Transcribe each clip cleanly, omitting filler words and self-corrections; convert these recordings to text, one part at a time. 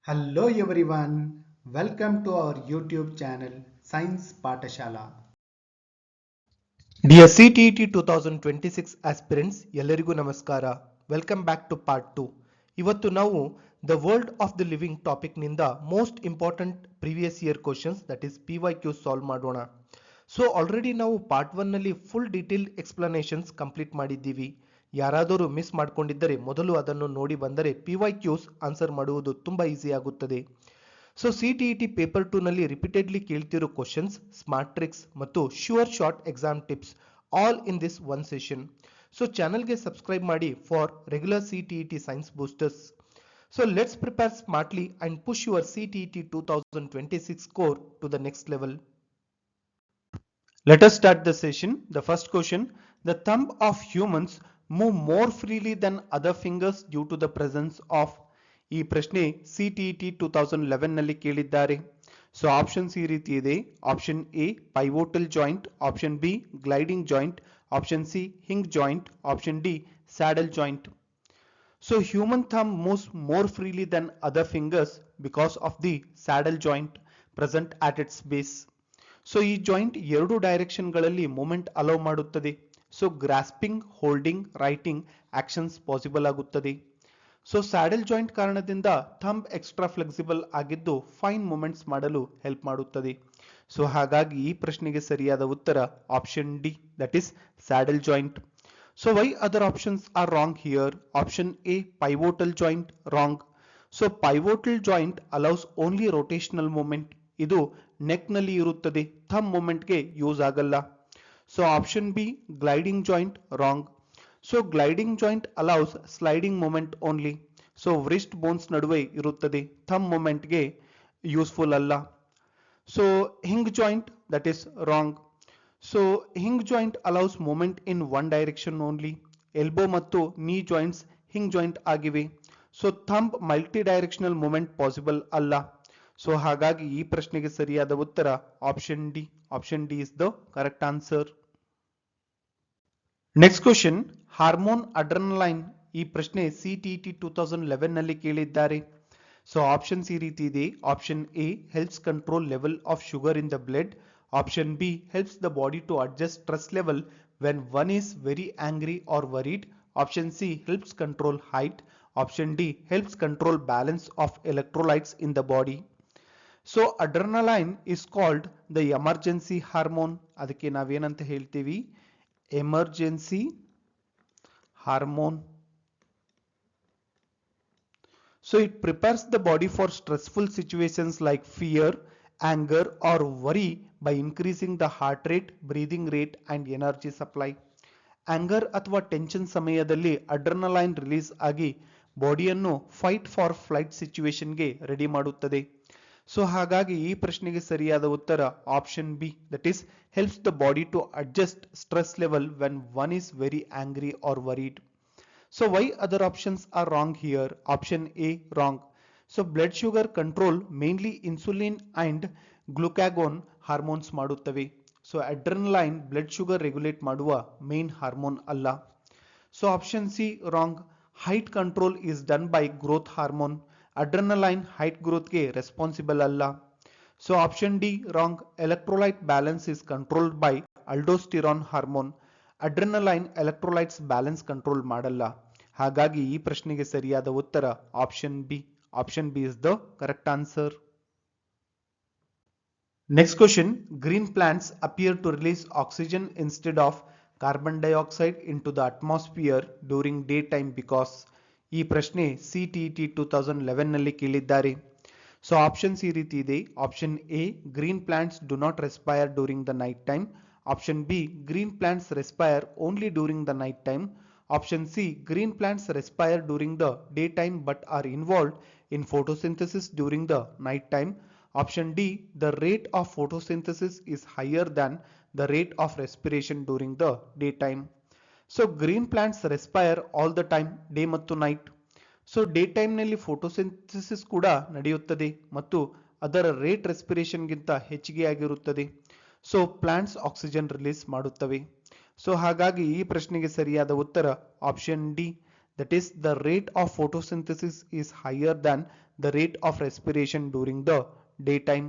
Hello everyone, welcome to our YouTube channel Science Patashala. Dear CTET 2026 aspirants, ಎಲ್ಲರಿಗೂ ನಮಸ್ಕಾರ. Welcome back to part 2. ಇವತ್ತು ನಾವು the world of the living topic ನಿಂದ most important previous year questions that is PYQ solve ಮಾಡೋಣ. So already ನಾವು part 1 ನಲ್ಲಿ full detailed explanations complete ಮಾಡಿದ್ದೀವಿ. ಯಾರಾದರೂ ಮಿಸ್ ಮಾಡ್ಕೊಂಡಿದ್ದರೆ ಮೊದಲು ಅದನ್ನು ನೋಡಿ ಬಂದರೆ PYQs ಆನ್ಸರ್ ಮಾಡುವುದು ತುಂಬಾ ಈಸಿ ಆಗುತ್ತದೆ. ಸೊ CTET ಪೇಪರ್ 2 ನಲ್ಲಿ ರಿಪೀಟೆಡ್ಲಿ ಕೇಳ್ತಿರೋ ಕ್ವಶನ್ಸ್, ಸ್ಮಾರ್ಟ್ ಟ್ರಿಕ್ಸ್ ಮತ್ತು sure short exam tips all in this one session. So ಚಾನಲ್ಗೆ ಸಬ್ಸ್ಕ್ರೈಬ್ ಮಾಡಿ for regular CTET science boosters. So let's prepare smartly and push your CTET 2026 score to the next level. Let us start the session. The first question: the thumb of humans move more freely than other fingers due to the presence of. ಈ ಪ್ರಶ್ನೆ CTET 2011 ನಲ್ಲಿ ಕೇಳಿದ್ದಾರೆ. So options ಈ ರೀತಿ ಇದೆ. Option A pivotal joint, option B gliding joint, option C hinge joint, option D saddle joint. So human thumb moves more freely than other fingers because of the saddle joint present at its base. So ಈ joint ಎರಡು direction ಗಳಲ್ಲಿ movement hello ಮಾಡುತ್ತದೆ. So grasping, holding, writing actions possible ಆಗುತ್ತದೆ. So saddle joint ಕಾರಣದಿಂದ thumb extra flexible ಆಗಿದ್ದು fine movements ಮಾಡಲು help ಮಾಡುತ್ತದೆ. So ಹಾಗಾಗಿ ಈ ಪ್ರಶ್ನೆಗೆ ಸರಿಯಾದ ಉತ್ತರ option D, that is saddle joint. So why other options are wrong here? Option A pivotal joint, wrong. So pivotal joint allows only rotational movement. ಇದು neck ನಲ್ಲಿ ಇರುತ್ತದೆ, ಥಂಬ್ ಮೂವ್ಮೆಂಟ್ ಗೆ ಯೂಸ್ ಆಗಲ್ಲ. So option B gliding joint, wrong. So gliding joint allows sliding movement only. So wrist bones ನಡುವೆ ಇರುತ್ತದೆ, thumb movement ಗೆ useful ಅಲ್ಲ. So hinge joint, that is wrong. So hinge joint allows movement in one direction only. Elbow ಮತ್ತು knee joints hinge joint ಆಗಿವೆ. So thumb multi directional movement possible ಅಲ್ಲ. So ಹಾಗಾಗಿ ಈ ಪ್ರಶ್ನೆಗೆ ಸರಿಯಾದ ಉತ್ತರ option D. Option D is the correct answer. Next question, hormone adrenaline. ಈ ಪ್ರಶ್ನೆ CTET 2011 ನಲ್ಲಿ ಕೇಳಿದ್ದಾರೆ. ಸೊ ಆಪ್ಷನ್ಸ್ ಈ ರೀತಿ ಇದೆ. Option A helps control level of sugar in the blood. Option B helps the body to adjust stress level when one is very angry or worried. Option C helps control height. Option D helps control balance of electrolytes in the body. So adrenaline is called the emergency hormone. ಅದಕ್ಕೆ ನಾವೇನಂತ ಹೇಳ್ತೀವಿ? Emergency hormone. So it prepares the body for stressful situations like fear, anger or worry by increasing the heart rate, breathing rate and energy supply. Anger ಅಥವಾ tension ಸಮಯದಲ್ಲಿ adrenaline release ಆಗಿ ಬಾಡಿಯನ್ನು fight for flight ಸಿಚುವೇಶನ್ಗೆ ready ಮಾಡುತ್ತದೆ. So ಹಾಗಾಗಿ ಈ ಪ್ರಶ್ನೆಗೆ ಸರಿಯಾದ ಉತ್ತರ option B, that is helps the body to adjust stress level when one is very angry or worried. So why other options are wrong here? Option A wrong. So blood sugar control mainly insulin and glucagon hormones ಮಾಡುತ್ತವೆ. So adrenaline blood sugar regulate ಮಾಡುವ main hormone ಅಲ್ಲ. So option C wrong. Height control is done by growth hormone. Adrenaline height ಗ್ರೋತ್ಗೆ responsible ಅಲ್ಲ. So option D wrong. Electrolyte balance is controlled by aldosterone hormone. Adrenaline electrolytes balance control ಮಾಡಲ್ಲ. ಹಾಗಾಗಿ ಈ ಪ್ರಶ್ನೆಗೆ ಸರಿಯಾದ ಉತ್ತರ option B. Option B is the correct answer. Next question, green plants appear to release oxygen instead of carbon dioxide into the atmosphere during daytime because. ಈ ಪ್ರಶ್ನೆ CTET 2011 ನಲ್ಲಿ ಕೇಳಿದ್ದಾರೆ. ಸೊ ಆಪ್ಷನ್ಸ್ ಈ ರೀತಿ ಇದೆ. Option A green plants do not respire during the night time. Option B green plants respire only during the night time. Option C green plants respire during the day time but are involved in photosynthesis during the night time. Option D, the rate of photosynthesis is higher than the rate of respiration during the daytime. So green plants respire all the time, day ಮತ್ತು night. So day time ನಲ್ಲಿ photosynthesis ಕೂಡ ನಡೆಯುತ್ತದೆ ಮತ್ತು ಅದರ rate respiration ಗಿಂತ ಹೆಚ್ಚಿಗೆ ಆಗಿರುತ್ತದೆ. So plants oxygen release ಮಾಡುತ್ತವೆ. ಸೊ ಹಾಗಾಗಿ ಈ ಪ್ರಶ್ನೆಗೆ ಸರಿಯಾದ ಉತ್ತರ option D, that is the rate of photosynthesis is higher than the rate of respiration during the daytime.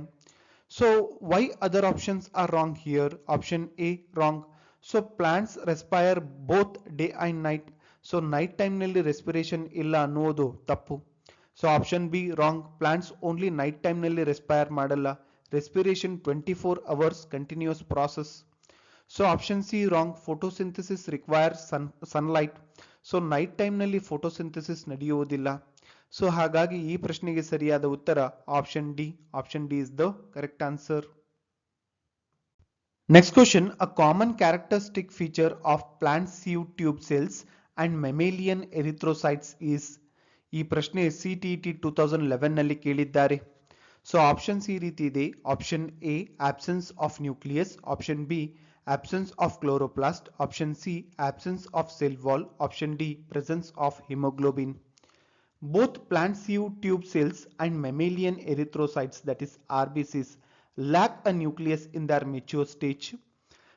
So why other options are wrong here? Option A wrong. So plants respire both day and night. So night time nalli respiration illa ಅನ್ನುವುದು ತಪ್ಪು. So option B wrong. Plants only night time nalli respire ಮಾಡಲ್ಲ. Respiration 24 hours continuous process. So option C wrong. Photosynthesis requires sunlight. So night time ನಲ್ಲಿ photosynthesis ನಡೆಯುವುದಿಲ್ಲ. So ಹಾಗಾಗಿ ಈ ಪ್ರಶ್ನೆಗೆ ಸರಿಯಾದ ಉತ್ತರ option D. Option D is the correct answer. Next question, a common characteristic feature of plant sieve tube cells and mammalian erythrocytes is. ಈ ಪ್ರಶ್ನೆ CTET 2011 ನಲ್ಲಿ ಕೇಳಿದ್ದಾರೆ. ಸೊ ಆಪ್ಷನ್ಸ್ ಈ ರೀತಿ ಇದೆ. Option A absence of nucleus, option B absence of chloroplast, option C absence of cell wall, option D presence of hemoglobin. Both plant sieve tube cells and mammalian erythrocytes, that is RBCs, lack a nucleus in their mature stage.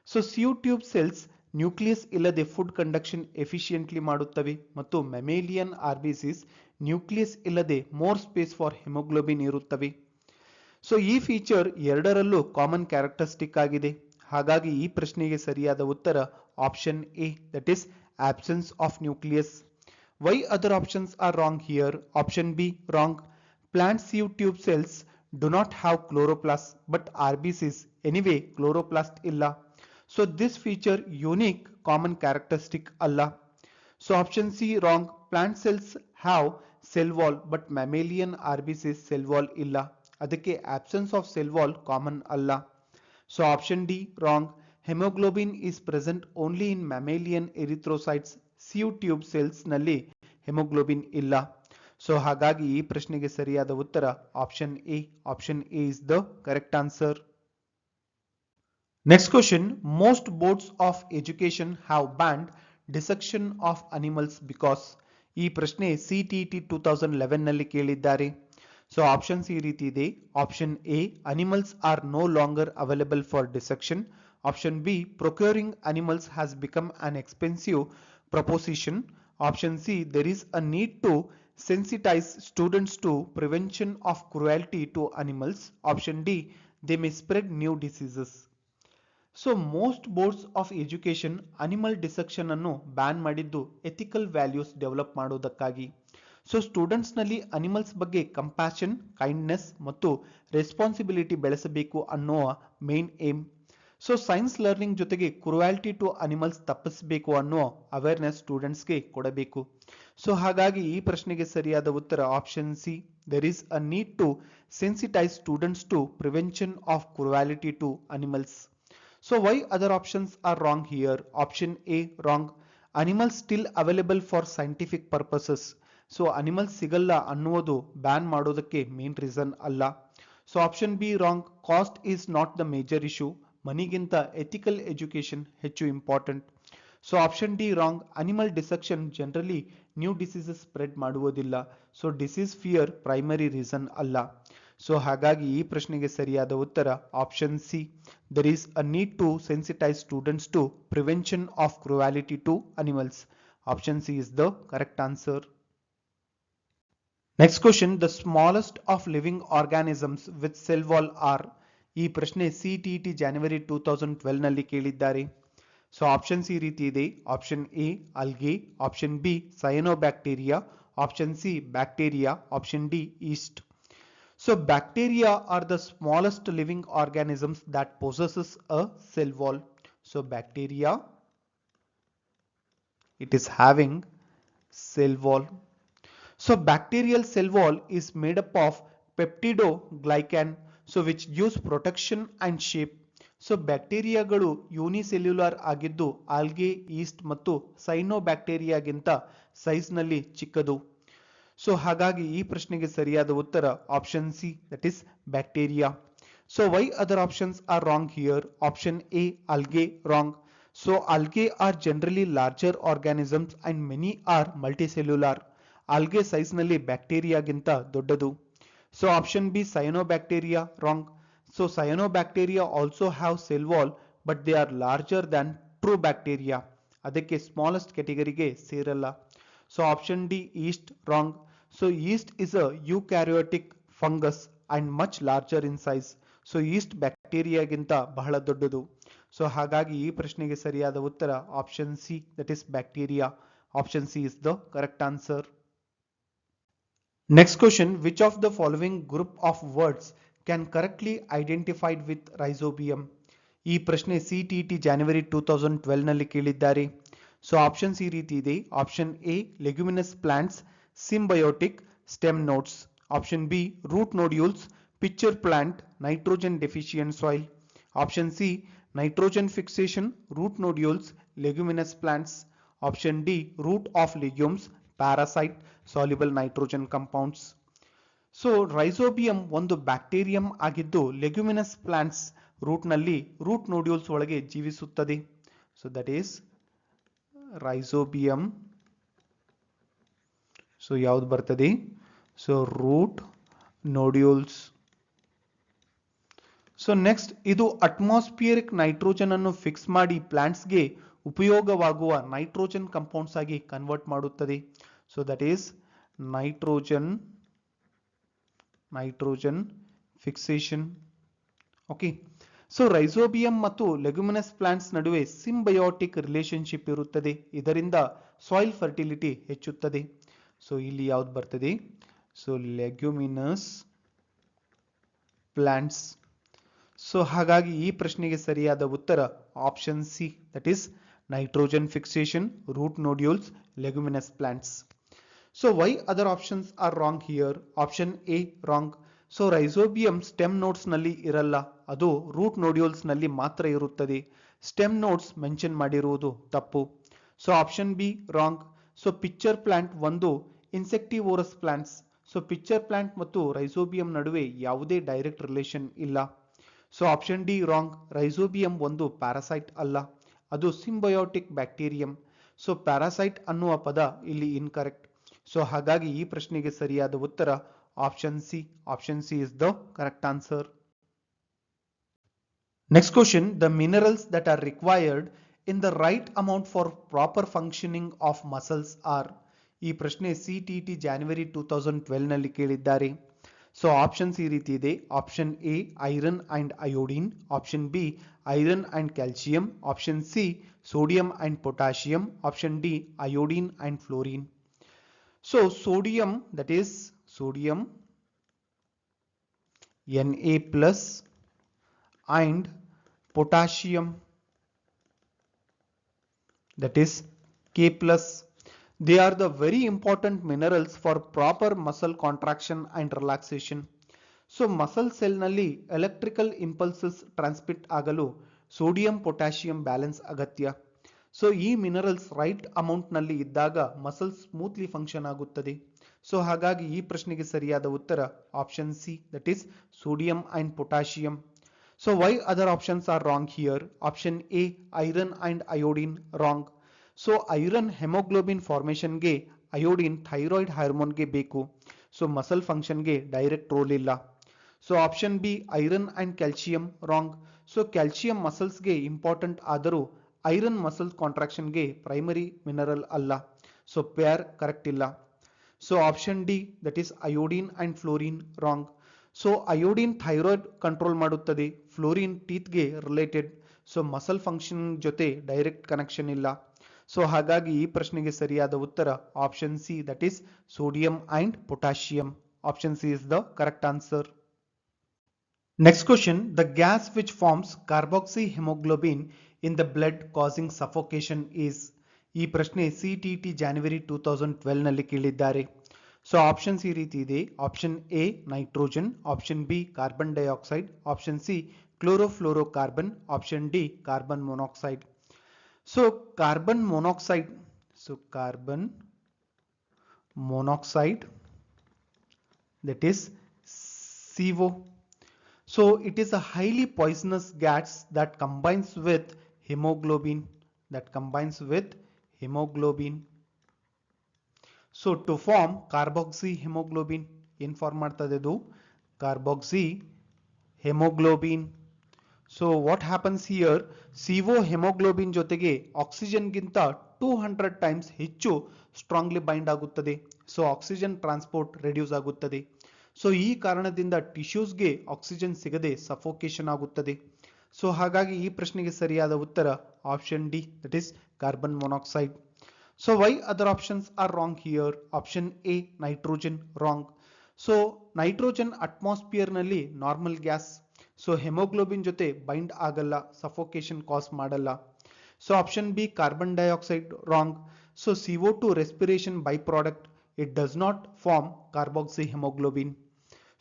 So sieve tube cells nucleus ಇಲ್ಲದೆ food conduction efficiently ಮಾಡುತ್ತವೆ ಮತ್ತು mammalian RBCs nucleus ಇಲ್ಲದೆ more space for haemoglobin ಇರುತ್ತವೆ. So ಈ feature ಎರಡರಲ್ಲೂ common characteristic ಆಗಿದೆ. ಹಾಗಾಗಿ ಈ ಪ್ರಶ್ನೆಗೆ ಸರಿಯಾದ ಉತ್ತರ option A, that is absence of nucleus. Why other options are wrong here? Option B wrong. Plant sieve tube cells do not have chloroplast but RBCs anyway chloroplast illa. So this feature unique common characteristic alla. So option C wrong. Plant cells have cell wall but mammalian RBCs cell wall illa. ಅದಕ್ಕೆ absence of cell wall common alla. So option D wrong. Hemoglobin is present only in mammalian erythrocytes. Sieve tube cells ನಲ್ಲಿ hemoglobin ಇಲ್ಲ. So ಹಾಗಾಗಿ ಈ ಪ್ರಶ್ನೆಗೆ ಸರಿಯಾದ ಉತ್ತರ option A. Option A is the correct answer. Next question, most boards of education have banned dissection of animals because. ಈ ಪ್ರಶ್ನೆ CTET 2011 ನಲ್ಲಿ ಕೇಳಿದ್ದಾರೆ. ಸೊ ಆಪ್ಷನ್ಸ್ ಈ ರೀತಿ ಇದೆ. Option A animals are no longer available for dissection. Option B procuring animals has become an expensive proposition. Option C there is a need to sensitize students to prevention of cruelty to animals. Option D they may spread new diseases. So most boards of education animal dissection ಅನ್ನು ban ಮಾಡಿದ್ದು ethical values develop ಮಾಡುವುದಕ್ಕಾಗಿ. So students ನಲ್ಲಿ animals ಬಗ್ಗೆ compassion, kindness ಮತ್ತು responsibility ಬೆಳೆಸಬೇಕು ಅನ್ನೋ main aim. So science learning ಜೊತೆಗೆ cruelty to animals ತಪ್ಪಿಸಬೇಕು ಅನ್ನೋ ಅವೇರ್ನೆಸ್ ಸ್ಟೂಡೆಂಟ್ಸ್ಗೆ ಕೊಡಬೇಕು. ಸೊ ಹಾಗಾಗಿ ಈ ಪ್ರಶ್ನೆಗೆ ಸರಿಯಾದ ಉತ್ತರ option C, there is a need to sensitize students to prevention of cruelty to animals. So why other options are wrong here? Option A wrong. Animals still available for scientific purposes. So animals ಸಿಗಲ್ಲ ಅನ್ನುವುದು ban ಮಾಡೋದಕ್ಕೆ main reason ಅಲ್ಲ. So option B wrong. Cost is not the major issue. ಮನಿಗಿಂತ ethical education ಹೆಚ್ಚು important. So option D wrong. Animal dissection generally new diseases spread ಮಾಡುವುದಿಲ್ಲ. So disease fear primary reason ಅಲ್ಲ. So ಹಾಗಾಗಿ ಈ ಪ್ರಶ್ನೆಗೆ ಸರಿಯಾದ ಉತ್ತರ option C, there is a need to sensitize students to prevention of cruelty to animals. Option C is the correct answer. Next question, the smallest of living organisms with cell wall are. ಈ ಪ್ರಶ್ನೆ CTET January 2012 ನಲ್ಲಿ ಕೇಳಿದ್ದಾರೆ. So options ಈ ರೀತಿ ಇದೆ. Option A algae, option B cyanobacteria, option C bacteria, option D yeast. So bacteria are the smallest living organisms that possesses a cell wall. So bacteria, it is having cell wall. So bacterial cell wall is made up of peptidoglycan, so which gives protection and shape. So ಬ್ಯಾಕ್ಟೀರಿಯಾಗಳು unicellular ಆಗಿದ್ದು algae, East ಮತ್ತು ಸೈನೋಬ್ಯಾಕ್ಟೀರಿಯಾಗಿಂತ size ನಲ್ಲಿ ಚಿಕ್ಕದು. So ಹಾಗಾಗಿ ಈ ಪ್ರಶ್ನೆಗೆ ಸರಿಯಾದ ಉತ್ತರ option C, that is bacteria. So why other options are wrong here? Option A algae wrong. So algae are generally larger organisms and many are multicellular. Algae size ನಲ್ಲಿ ಬ್ಯಾಕ್ಟೀರಿಯಾಗಿಂತ ದೊಡ್ಡದು. So option B cyanobacteria wrong. So cyanobacteria also have cell wall but they are larger than true bacteria. ಅದಕ್ಕೆ smallest ಕ್ಯಾಟಗರಿಗೆ ಸೇರಲ್ಲ. So option D, yeast, wrong. So yeast is a eukaryotic fungus and much larger in size. So yeast ಬ್ಯಾಕ್ಟೀರಿಯಾಗಿಂತ ಬಹಳ ದೊಡ್ಡದು. So ಹಾಗಾಗಿ ಈ ಪ್ರಶ್ನೆಗೆ ಸರಿಯಾದ ಉತ್ತರ option C, that is bacteria. Option C is the correct answer. Next question, which of the following group of words can correctly identified with rhizobium? ಈ ಪ್ರಶ್ನೆ CTT January 2012 ನಲ್ಲಿ ಕೇಳಿದ್ದಾರೆ. ಸೊ ಆಪ್ಷನ್ಸ್ ಈ ರೀತಿ ಇದೆ. Option A, leguminous plants, symbiotic, stem nodes. Option B, root nodules, picture plant, nitrogen deficient soil. Option C, nitrogen fixation, root nodules, leguminous plants. Option D, root of legumes, parasite, soluble nitrogen compounds. So rhizobium ಒಂದು bacterium ಆಗಿದ್ದು leguminous plants root ನಲ್ಲಿ root nodules ಒಳಗೆ ಜೀವಿಸುತ್ತದೆ. So that is rhizobium. So ಯಾವ್ದು ಬರ್ತದೆ? So root nodules. So next, ಇದು atmospheric nitrogen ಅನ್ನು fix ಮಾಡಿ ಪ್ಲಾಂಟ್ಸ್ಗೆ ಉಪಯೋಗವಾಗುವ ನೈಟ್ರೋಜನ್ ಕಂಪೌಂಡ್ಸ್ ಆಗಿ ಕನ್ವರ್ಟ್ ಮಾಡುತ್ತದೆ. So that is nitrogen fixation. Okay. So rhizobium ಮತ್ತು ಲೆಗ್ಯುಮಿನಸ್ ಪ್ಲಾಂಟ್ಸ್ ನಡುವೆ ಸಿಂಬಯೋಟಿಕ್ ರಿಲೇಶನ್ಶಿಪ್ ಇರುತ್ತದೆ. ಇದರಿಂದ ಸಾಯಿಲ್ ಫರ್ಟಿಲಿಟಿ ಹೆಚ್ಚುತ್ತದೆ. ಸೊ ಇಲ್ಲಿ ಯಾವ್ದು ಬರ್ತದೆ? So leguminous plants. ಸೊ ಹಾಗಾಗಿ ಈ ಪ್ರಶ್ನೆಗೆ ಸರಿಯಾದ ಉತ್ತರ option C, that is nitrogen fixation, root nodules, leguminous plants. So why other options are wrong here? Option A, wrong. So rhizobium stem nodes ನಲ್ಲಿ ಇರಲ್ಲ, ಅದು root nodules ನಲ್ಲಿ ಮಾತ್ರ ಇರುತ್ತದೆ. Stem nodes ಮೆನ್ಷನ್ ಮಾಡಿರುವುದು ತಪ್ಪು. So option B, wrong. So pitcher plant ಒಂದು insectivorous plants. So pitcher plant ಮತ್ತು rhizobium ನಡುವೆ ಯಾವುದೇ ಡೈರೆಕ್ಟ್ ರಿಲೇಷನ್ ಇಲ್ಲ. So option D, wrong. Rhizobium ಒಂದು ಪ್ಯಾರಾಸೈಟ್ ಅಲ್ಲ, ಅದು ಸಿಂಬಯೋಟಿಕ್ ಬ್ಯಾಕ್ಟೀರಿಯಂ. ಸೊ ಪ್ಯಾರಾಸೈಟ್ ಅನ್ನುವ ಪದ ಇಲ್ಲಿ ಇನ್ಕರೆಕ್ಟ್. ಸೊ ಹಾಗಾಗಿ ಈ ಪ್ರಶ್ನೆಗೆ ಸರಿಯಾದ ಉತ್ತರ option C. Option C is the correct answer. Next question, the minerals that are required in the right amount for proper functioning of muscles R. ಈ ಪ್ರಶ್ನೆ CTT January 2012 ನಲ್ಲಿ ಕೇಳಿದ್ದಾರೆ. ಸೊ ಆಪ್ಷನ್ಸ್ ಈ ರೀತಿ ಇದೆ. Option A, iron and iodine. Option B, iron and calcium. Option C, sodium and potassium. Option D, iodine and fluorine. So sodium, that is sodium Na+ and potassium, that is K+. They are the very important minerals for proper muscle contraction and relaxation. So muscle cell ನಲ್ಲಿ electrical impulses transmit ಆಗಲು sodium potassium balance ಅಗತ್ಯ. So ಈ minerals right amount ನಲ್ಲಿ ಇದ್ದಾಗ muscle smoothly function ಆಗುತ್ತದೆ. So ಹಾಗಾಗಿ ಈ ಪ್ರಶ್ನೆಗೆ ಸರಿಯಾದ ಉತ್ತರ option C, that is sodium and potassium. So why other options are wrong here? Option A, iron and iodine, wrong. So iron haemoglobin ಫಾರ್ಮೇಷನ್ಗೆ, ಅಯೋಡಿನ್ ಥೈರಾಯ್ಡ್ ಹಾರ್ಮೋನ್ಗೆ ಬೇಕು. ಸೊ ಮಸಲ್ ಫಂಕ್ಷನ್ಗೆ ಡೈರೆಕ್ಟ್ ರೋಲ್ ಇಲ್ಲ. So option B, iron and calcium, wrong. So calcium ಮಸಲ್ಸ್ಗೆ important ಆದರೂ iron muscle ಕಾಂಟ್ರಾಕ್ಷನ್ಗೆ primary mineral ಅಲ್ಲ. So pair correct ಇಲ್ಲ. So option D, that is iodine and fluorine, wrong. So iodine thyroid control ಮಾಡುತ್ತದೆ, fluorine ಟೀತ್ಗೆ related. So muscle function ಜೊತೆ direct connection ಇಲ್ಲ. So ಹಾಗಾಗಿ ಈ ಪ್ರಶ್ನೆಗೆ ಸರಿಯಾದ ಉತ್ತರ option C, that is sodium and potassium. Option C is the correct answer. Next question, the gas which forms carboxyhaemoglobin in the blood causing suffocation is. ಈ ಪ್ರಶ್ನೆ CTT January 2012 ನಲ್ಲಿ ಕೇಳಿದ್ದಾರೆ. ಸೊ ಆಪ್ಷನ್ಸ್ ಈ ರೀತಿ ಇದೆ. Option A, nitrogen. Option B, carbon dioxide. Option C, chlorofluorocarbon. Option D, carbon monoxide. So carbon monoxide, that is CO. So it is a highly poisonous gas that combines with hemoglobin. So to form carboxy hemoglobin, in form ಮಾಡ್ತದೆ ಇದು carboxy hemoglobin. So what happens here? CO hemoglobin ಜೊತೆಗೆ oxygen ಗಿಂತ 200 times ಹೆಚ್ಚು strongly bind ಆಗುತ್ತದೆ. So oxygen transport reduce ಆಗುತ್ತದೆ. So ಈ ಕಾರಣದಿಂದ ಟಿಶ್ಯೂಸ್ಗೆ oxygen ಸಿಗದೆ ಸಫೋಕೇಶನ್ ಆಗುತ್ತದೆ. ಸೊ ಹಾಗಾಗಿ ಈ ಪ್ರಶ್ನೆಗೆ ಸರಿಯಾದ ಉತ್ತರ option D, that is carbon monoxide. So why other options are wrong here? Option A, nitrogen, wrong. So nitrogen atmosphere ನಲ್ಲಿ ನಾರ್ಮಲ್ ಗ್ಯಾಸ್. ಸೊ ಹೆಮೋಗ್ಲೋಬಿನ್ ಜೊತೆ ಬೈಂಡ್ ಆಗಲ್ಲ, ಸಫೋಕೇಶನ್ ಕಾಸ್ ಮಾಡಲ್ಲ. So option B, carbon dioxide, wrong. So CO2 respiration by product, it does not form carboxyhaemoglobin.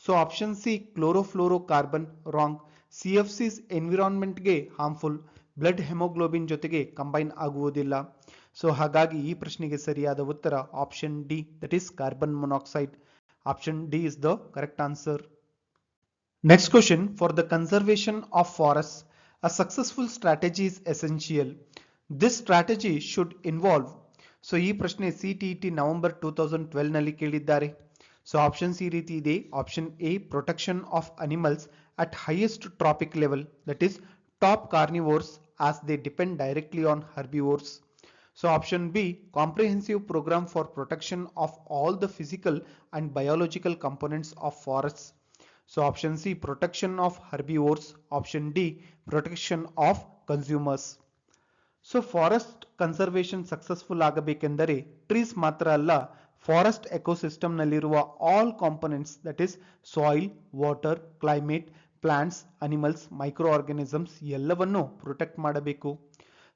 So option C, chlorofluorocarbon, wrong. CFCs ಎನ್ವಿರಾನ್ಮೆಂಟ್ಗೆ harmful, blood haemoglobin ಜೊತೆಗೆ combine ಆಗುವುದಿಲ್ಲ. So ಹಾಗಾಗಿ ಈ ಪ್ರಶ್ನೆಗೆ ಸರಿಯಾದ ಉತ್ತರ option D, that is carbon monoxide. Option D is the correct answer. Next question, for the conservation of forests, a successful strategy is essential. This strategy should involve. So ಈ ಪ್ರಶ್ನೆ CTET November 2012 ನಲ್ಲಿ ಕೇಳಿದ್ದಾರೆ. So options ಈ ರೀತಿ ಇದೆ. Option A, protection of animals at highest trophic level, that is top carnivores as they depend directly on herbivores. So option B, comprehensive program for protection of all the physical and biological components of forests. So option C, protection of herbivores. Option D, protection of consumers. So forest conservation successful ಆಗಬೇಕೆಂದರೆ trees ಮಾತ್ರ ಅಲ್ಲ, forest ecosystem ನಲ್ಲಿರುವ all components, that is soil, water, climate, plants, animals, microorganisms ಎಲ್ಲವನ್ನು protect ಮಾಡಬೇಕು.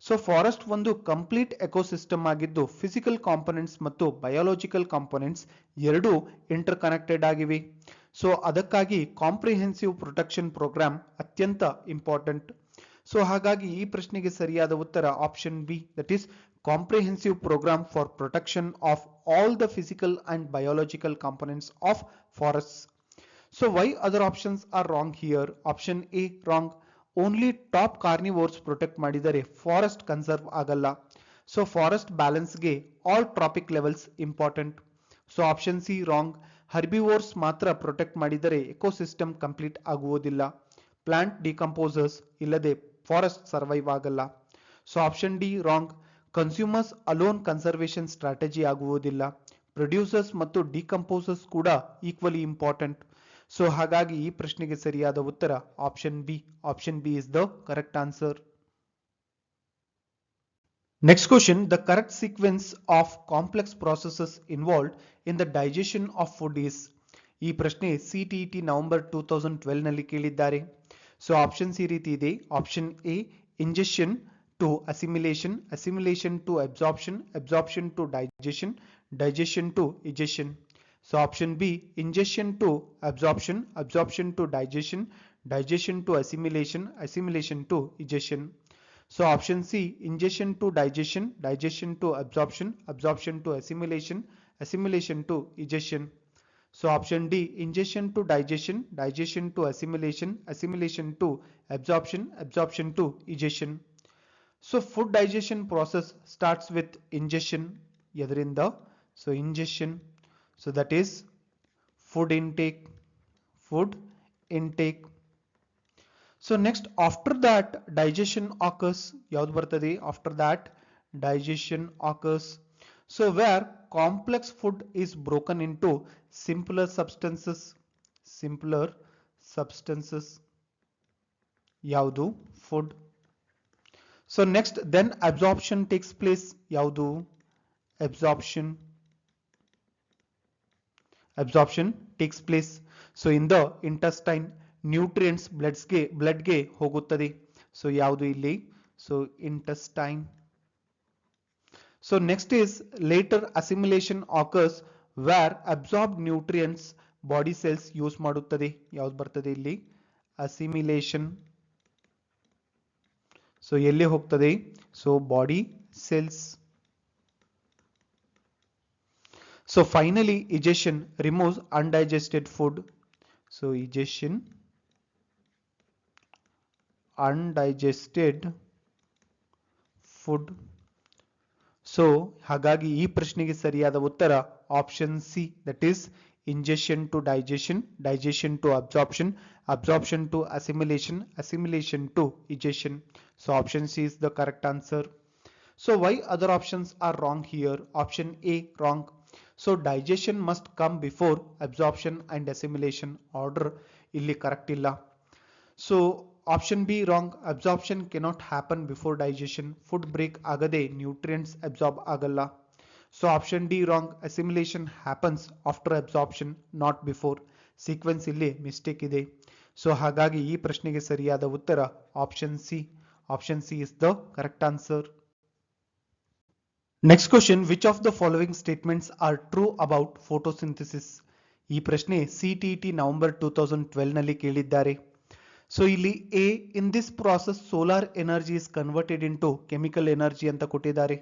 So forest ಒಂದು complete ecosystem ಆಗಿದ್ದು physical components ಮತ್ತು biological components ಎರಡೂ ಇಂಟರ್ ಕನೆಕ್ಟೆಡ್ ಆಗಿವೆ. ಸೊ ಅದಕ್ಕಾಗಿ ಕಾಂಪ್ರಿಹೆನ್ಸಿವ್ ಪ್ರೊಟೆಕ್ಷನ್ ಪ್ರೋಗ್ರಾಮ್ ಅತ್ಯಂತ ಇಂಪಾರ್ಟೆಂಟ್. ಸೊ ಹಾಗಾಗಿ ಈ ಪ್ರಶ್ನೆಗೆ ಸರಿಯಾದ ಉತ್ತರ option B, that is comprehensive programme for protection of all the physical and biological components of forests. So why other options are wrong here? Option A, wrong. Only top carnivores protect ಮಾಡಿದರೆ forest conserve ಆಗಲ್ಲ. So forest ಬ್ಯಾಲೆನ್ಸ್ಗೆ all trophic levels important. So option C, wrong. Herbivores ಮಾತ್ರ protect ಮಾಡಿದರೆ ecosystem complete ಆಗುವುದಿಲ್ಲ. Plant decomposers ಇಲ್ಲದೆ forest survive ಆಗಲ್ಲ. So option D, wrong. Consumers alone conservation strategy ಆಗುವುದಿಲ್ಲ. Producers ಮತ್ತು ಡಿಕಂಪೋಸರ್ಸ್ ಕೂಡ ಈಕ್ವಲಿ ಇಂಪಾರ್ಟೆಂಟ್. ಸೊ ಹಾಗಾಗಿ ಈ ಪ್ರಶ್ನೆಗೆ ಸರಿಯಾದ ಉತ್ತರ option B. Option B is the correct answer. Next question, the correct sequence of complex processes involved in the digestion of food is. ಈ ಪ್ರಶ್ನೆ CTET ನವೆಂಬರ್ 2012 ನಲ್ಲಿ ಕೇಳಿದ್ದಾರೆ. ಸೊ ಆಪ್ಷನ್ಸ್ ಈ ರೀತಿ ಇದೆ. Option A, ingestion to assimilation, assimilation to absorption, absorption to digestion, digestion to egestion. So option B, ingestion to absorption, absorption to digestion, digestion to assimilation, assimilation to egestion. So option C, ingestion to digestion, digestion to absorption, absorption to assimilation, assimilation to egestion. So option D, ingestion to digestion, digestion to assimilation, assimilation to absorption, absorption to egestion. So food digestion process starts with ingestion. Yadrinda, so ingestion. So that is food intake, food intake. So next, after that digestion occurs. Yaud bartade after that digestion occurs. So where complex food is broken into simpler substances, simpler substances. Yaudu food. So next, then absorption takes place. Yaudu absorption. Absorption takes place. So in the intestine, nutrients blood ಗೆ ಹೋಗುತ್ತದೆ. So ಯಾವುದು ಇಲ್ಲಿ? So intestine. So next is later assimilation occurs where absorbed nutrients body cells use ಮಾಡುತ್ತದೆ. ಯಾವುದು ಬರ್ತದೆ ಇಲ್ಲಿ? Assimilation. So ಎಲ್ಲಿ ಹೋಗ್ತದೆ? So body cells. So finally, egestion removes undigested food. So egestion, undigested food. So ಹಾಗಾಗಿ ಈ ಪ್ರಶ್ನೆಗೆ ಸರಿಯಾದ ಉತ್ತರ option C, that is ingestion to digestion, digestion to absorption, absorption to assimilation, assimilation to egestion. So option C is the correct answer. So why other options are wrong here? Option A wrong. So digestion must come before absorption and assimilation. Order ಇಲ್ಲಿ correct ಇಲ್ಲ. So option B wrong. Absorption cannot happen before digestion. Food break ಆಗದೆ nutrients absorb ಆಗಲ್ಲ. So option D wrong. Assimilation happens after absorption, not before. Sequence ಇಲ್ಲಿ mistake ಇದೆ. So ಹಾಗಾಗಿ ಈ ಪ್ರಶ್ನೆಗೆ ಸರಿಯಾದ ಉತ್ತರ option C. Option C is the correct answer. Next question, which of the following statements are true about photosynthesis? ಈ ಪ್ರಶ್ನೆ CTET November 2012 ನಲ್ಲಿ ಕೇಳಿದ್ದಾರೆ. ಸೊ ಇಲ್ಲಿ A, in this process solar energy is converted into chemical energy ಅಂತ ಕೊಟ್ಟಿದ್ದಾರೆ.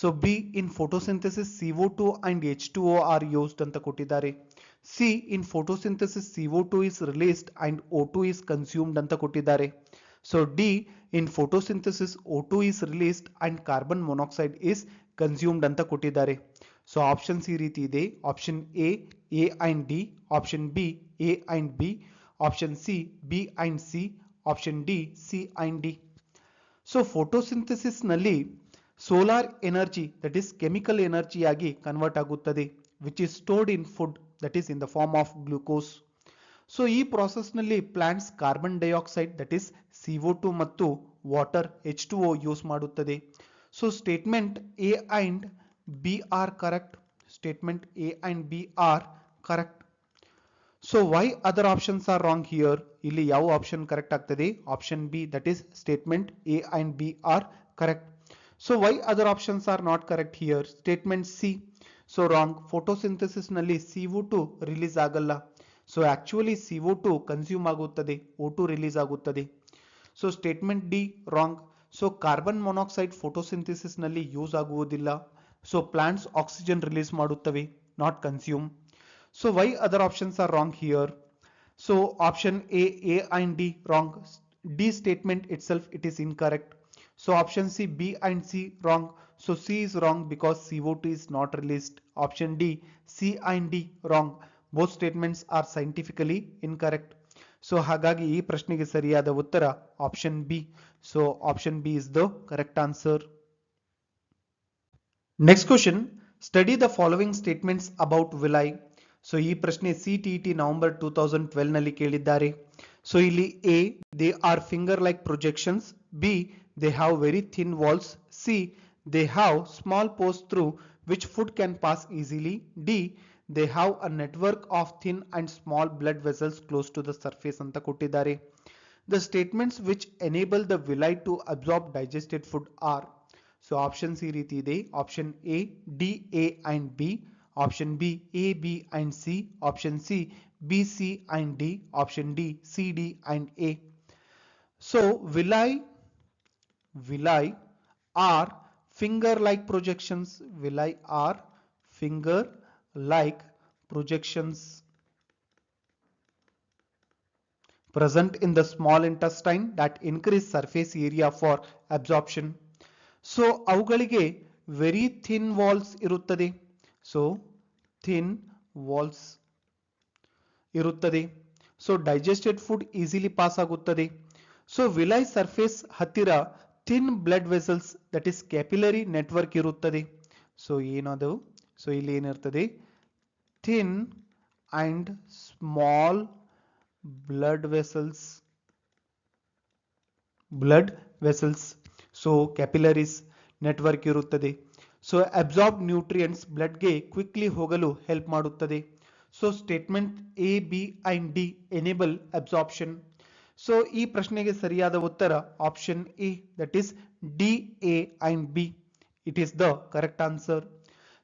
So B, in photosynthesis CO2 and H2O are used ಅಂತ ಕೊಟ್ಟಿದ್ದಾರೆ. C, in photosynthesis CO2 is released and O2 is consumed ಅಂತ ಕೊಟ್ಟಿದ್ದಾರೆ. So D, in photosynthesis O2 is released and carbon monoxide is consumed ಅಂತ ಕೊಟ್ಟಿದ್ದಾರೆ. So options ಈ ರೀತಿ ಇದೆ. Option A and D, option B A and B, option C B and C, option D C and D. So photosynthesis ನಲ್ಲಿ solar energy that is chemical energy ಆಗಿ convert ಆಗುತ್ತದೆ, which is stored in food that is in the form of glucose. So ಈ process ನಲ್ಲಿ plants carbon dioxide that is CO2 ಮತ್ತು water H2O use ಮಾಡುತ್ತದೆ. So statement A and B are correct. Statement A and B are correct. So why other options are wrong here? ಇಲ್ಲಿ ಯಾವ option correct ಆಗ್ತದೆ? Option B, that is statement A and B are correct. So why other options are not correct here? Statement C. So wrong. Photosynthesis ನಲ್ಲಿ CO2 release ಆಗಲ್ಲ. So actually CO2 consume ಆಗುತ್ತದೆ, O2 release ಆಗುತ್ತದೆ. So statement D wrong. So carbon monoxide photosynthesis ನಲ್ಲಿ use ಆಗುವುದಿಲ್ಲ. So plants oxygen release ಮಾಡುತ್ತವೆ, not consume. So why other options are wrong here? So option A and D wrong. D statement itself it is incorrect. So option C B and C wrong. So C is wrong because CO2 is not released. Option D C and D wrong. Both statements are scientifically incorrect. So ಹಾಗಾಗಿ ಈ ಪ್ರಶ್ನೆಗೆ ಸರಿಯಾದ ಉತ್ತರ option B. So option B is the correct answer. Next question, study the following statements about villi. So ಈ ಪ್ರಶ್ನೆ CTET November 2012 ನಲ್ಲಿ ಕೇಳಿದ್ದಾರೆ. So ಇಲ್ಲಿ A, they are finger like projections. B, they have very thin walls. C, they have small pores through which food can pass easily. D, they have a network of thin and small blood vessels close to the surface ಅಂತ ಕೊಟ್ಟಿದ್ದಾರೆ. The statements which enable the villi to absorb digested food are. So options ಈ ರೀತಿ ಇದೆ. Option A D A and B, option B A B and C, option C B C and D, option D C D and A. So villi are finger like projections. Villi are finger like projections present in the small intestine that increase surface area for absorption. So ಅವುಗಳಿಗೆ very thin walls ಇರುತ್ತದೆ. So thin walls ಇರುತ್ತದೆ. So digested food easily pass ಆಗುತ್ತದೆ. So ವಿಲೈ surface ಹತ್ತಿರ thin blood vessels that is capillary network ಇರುತ್ತದೆ. So ಏನದು? So ಇಲ್ಲಿ ಏನಿರ್ತದೆ? Thin and small blood vessels. So capillaries network ಇರುತ್ತದೆ. ಸೊ ಅಬ್ಸಾರ್ಬ್ ನ್ಯೂಟ್ರಿಯೆಂಟ್ಸ್ ಬ್ಲಡ್ಗೆ ಕ್ವಿಕ್ಲಿ ಹೋಗಲು help ಮಾಡುತ್ತದೆ. So statement A B and D enable absorption. So ಈ ಪ್ರಶ್ನೆಗೆ ಸರಿಯಾದ ಉತ್ತರ option A, that is D A and B. It is the correct answer.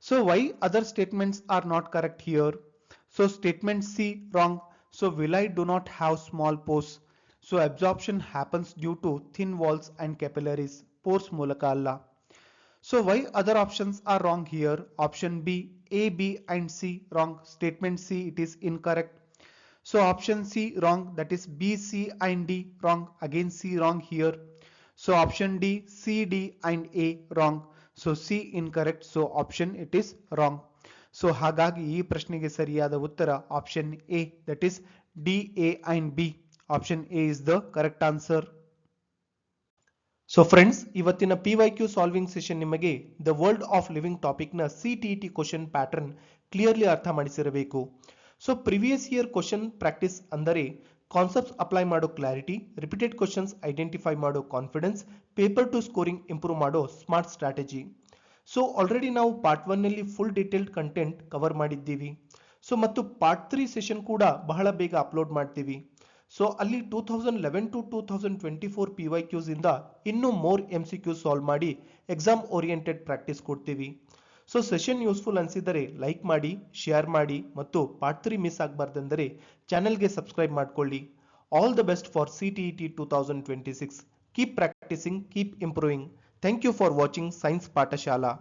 So why other statements are not correct here? So statement C wrong. ಸೊ villi do not have small pores. So absorption happens due to thin walls and capillaries. Pores ಮೂಲಕ ಅಲ್ಲ. So why other options are wrong here? Option B A B and C wrong. Statement C it is incorrect. So option C wrong, that is B C and D wrong. Again C wrong here. So option D C D and A wrong. So C incorrect. So option it is wrong. So ಹಾಗಾಗಿ ಈ ಪ್ರಶ್ನೆಗೆ ಸರಿಯಾದ ಉತ್ತರ option A, that is D A and B. Option A is the correct answer. So friends, ಇವತ್ತಿನ PYQ solving session ನಿಮಗೆ the world of living ಟಾಪಿಕ್ನ CTET question pattern clearly ಅರ್ಥ ಮಾಡಿಸಿರಬೇಕು. So previous year question practice ಅಂದರೆ concepts apply ಮಾಡೋ clarity, repeated questions identify ಮಾಡೋ confidence, paper to scoring improve ಮಾಡೋ smart strategy. So already ನಾವು part 1 ನಲ್ಲಿ ಫುಲ್ ಡೀಟೇಲ್ಡ್ ಕಂಟೆಂಟ್ ಕವರ್ ಮಾಡಿದ್ದೀವಿ. ಸೊ ಮತ್ತು ಪಾರ್ಟ್ 3 ಸೆಷನ್ ಕೂಡ ಬಹಳ ಬೇಗ ಅಪ್ಲೋಡ್ ಮಾಡ್ತೀವಿ. ಸೊ ಅಲ್ಲಿ 2011 ಟು 2024 PYQs ಇಂದ ಇನ್ನೂ ಮೋರ್ MCQs ಸಾಲ್ವ್ ಮಾಡಿ ಎಕ್ಸಾಮ್ ಓರಿಯೆಂಟೆಡ್ ಪ್ರಾಕ್ಟೀಸ್ ಕೊಡ್ತೀವಿ. ಸೊ ಸೆಷನ್ ಯೂಸ್ಫುಲ್ ಅನಿಸಿದರೆ ಲೈಕ್ ಮಾಡಿ, ಶೇರ್ ಮಾಡಿ ಮತ್ತು ಪಾರ್ಟ್ 3 ಮಿಸ್ ಆಗಬಾರ್ದೆಂದರೆ ಚಾನೆಲ್ಗೆ ಸಬ್ಸ್ಕ್ರೈಬ್ ಮಾಡ್ಕೊಳ್ಳಿ. All the best for CTET 2026. Keep practising, keep improving. Thank you for watching science Pathshala.